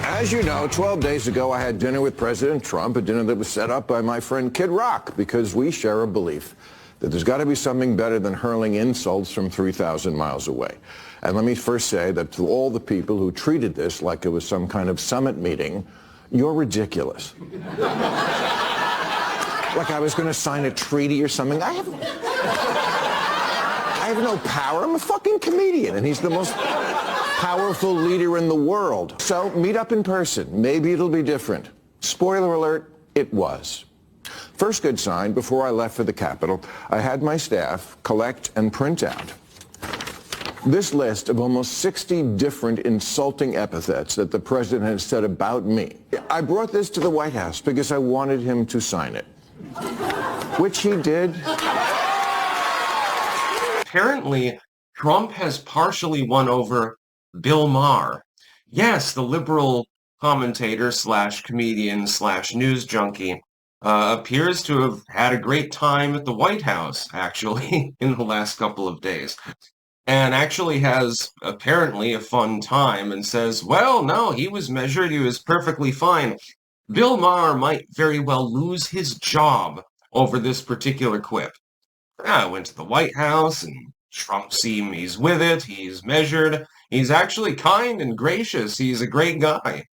As you know, 12 days ago, I had dinner with President Trump, a dinner that was set up by my friend Kid Rock, because we share a belief that there's got to be something better than hurling insults from 3,000 miles away. And let me first say that to all the people who treated this like it was some kind of summit meeting, you're ridiculous. Like I was going to sign a treaty or something. I have no power. I'm a fucking comedian, and he's the most powerful leader in the world. So meet up in person. Maybe it'll be different. Spoiler alert, it was. First good sign, before I left for the Capitol, I had my staff collect and print out this list of almost 60 different insulting epithets that the president had said about me. I brought this to the White House because I wanted him to sign it, which he did. Apparently, Trump has partially won over Bill Maher. Yes, the liberal commentator slash comedian slash news junkie appears to have had a great time at the White House, actually, in the last couple of days. And actually has apparently a fun time and says, well, no, he was measured, he was perfectly fine. Bill Maher might very well lose his job over this particular quip. I went to the White House and Trump seemed he's with it, he's measured, he's actually kind and gracious, he's a great guy.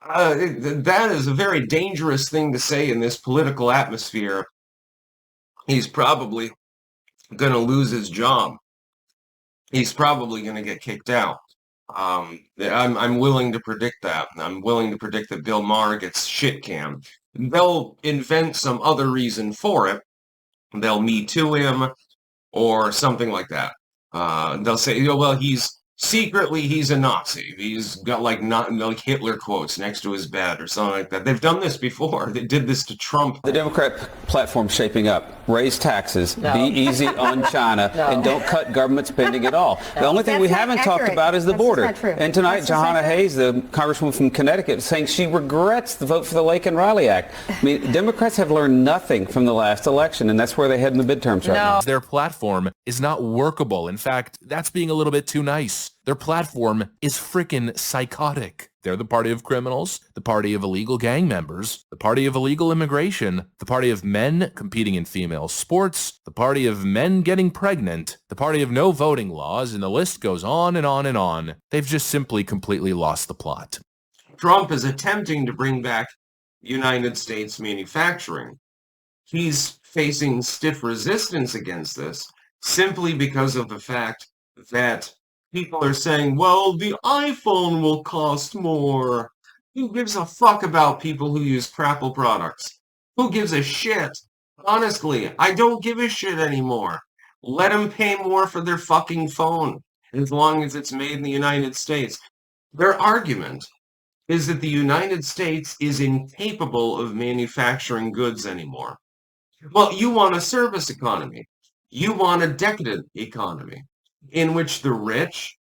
That is a very dangerous thing to say in this political atmosphere. He's probably going to lose his job. He's probably going to get kicked out. I'm willing to predict that. I'm willing to predict that Bill Maher gets shit canned. They'll invent some other reason for it. They'll Me Too him or something like that. They'll say, well, he's a Nazi. He's got like Hitler quotes next to his bed or something like that. They've done this before. They did this to Trump. The Democrat platform shaping up. Raise taxes, be easy on China, and don't cut government spending at all. The only thing we haven't talked about is the border. And tonight, Jahana Hayes, the congresswoman from Connecticut, is saying she regrets the vote for the Lake and Riley Act. I mean, Democrats have learned nothing from the last election, and that's where they head in the midterms right now. Their platform is not workable. In fact, that's being a little bit too nice. Their platform is frickin' psychotic. They're the party of criminals, the party of illegal gang members, the party of illegal immigration, the party of men competing in female sports, the party of men getting pregnant, the party of no voting laws, and the list goes on and on and on. They've just simply completely lost the plot. Trump is attempting to bring back United States manufacturing. He's facing stiff resistance against this simply because of the fact that people are saying, well, the iPhone will cost more. Who gives a fuck about people who use crapple products? Who gives a shit? Honestly, I don't give a shit anymore. Let them pay more for their fucking phone, as long as it's made in the United States. Their argument is that the United States is incapable of manufacturing goods anymore. Well, you want a service economy. You want a decadent economy in which the rich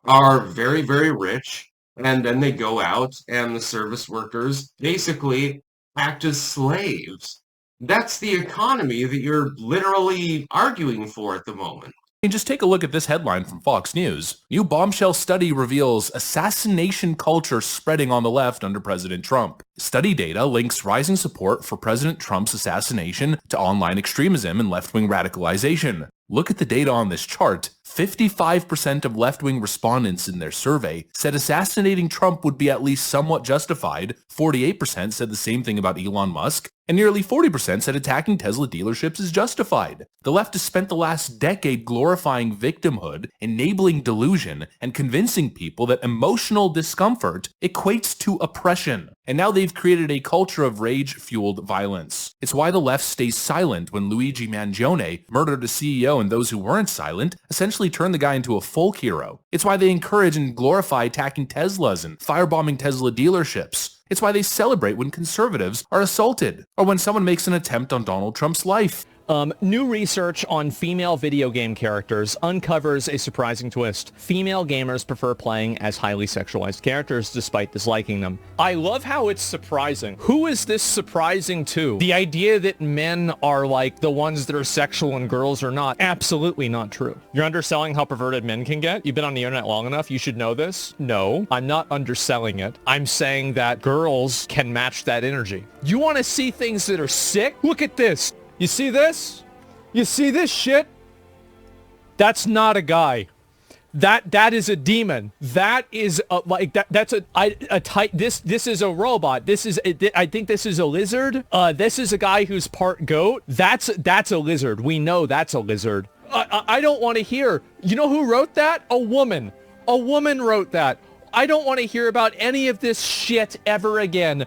are very, very rich, and then they go out and the service workers basically act as slaves. That's the economy that you're literally arguing for at the moment. And just take a look at this headline from Fox News. New bombshell study reveals assassination culture spreading on the left under President Trump. Study data links rising support for President Trump's assassination to online extremism and left-wing radicalization. Look at the data on this chart. 55% of left-wing respondents in their survey said assassinating Trump would be at least somewhat justified, 48% said the same thing about Elon Musk, and nearly 40% said attacking Tesla dealerships is justified. The left has spent the last decade glorifying victimhood, enabling delusion, and convincing people that emotional discomfort equates to oppression. And now they've created a culture of rage-fueled violence. It's why the left stays silent when Luigi Mangione murdered a CEO, and those who weren't silent essentially turned the guy into a folk hero. It's why they encourage and glorify attacking Teslas and firebombing Tesla dealerships. It's why they celebrate when conservatives are assaulted, or when someone makes an attempt on Donald Trump's life. New research on female video game characters uncovers a surprising twist. Female gamers prefer playing as highly sexualized characters despite disliking them. I love how it's surprising. Who is this surprising to? The idea that men are like the ones that are sexual and girls are not. Absolutely not true. You're underselling how perverted men can get? You've been on the internet long enough. You should know this. No, I'm not underselling it. I'm saying that girls can match that energy. You want to see things that are sick? Look at this. You see this? You see this shit? That's not a guy. That is a demon. That is that's a type. This is a robot. I think this is a lizard. This is a guy who's part goat. That's a lizard. We know that's a lizard. I don't want to hear. You know who wrote that? A woman. A woman wrote that. I don't want to hear about any of this shit ever again.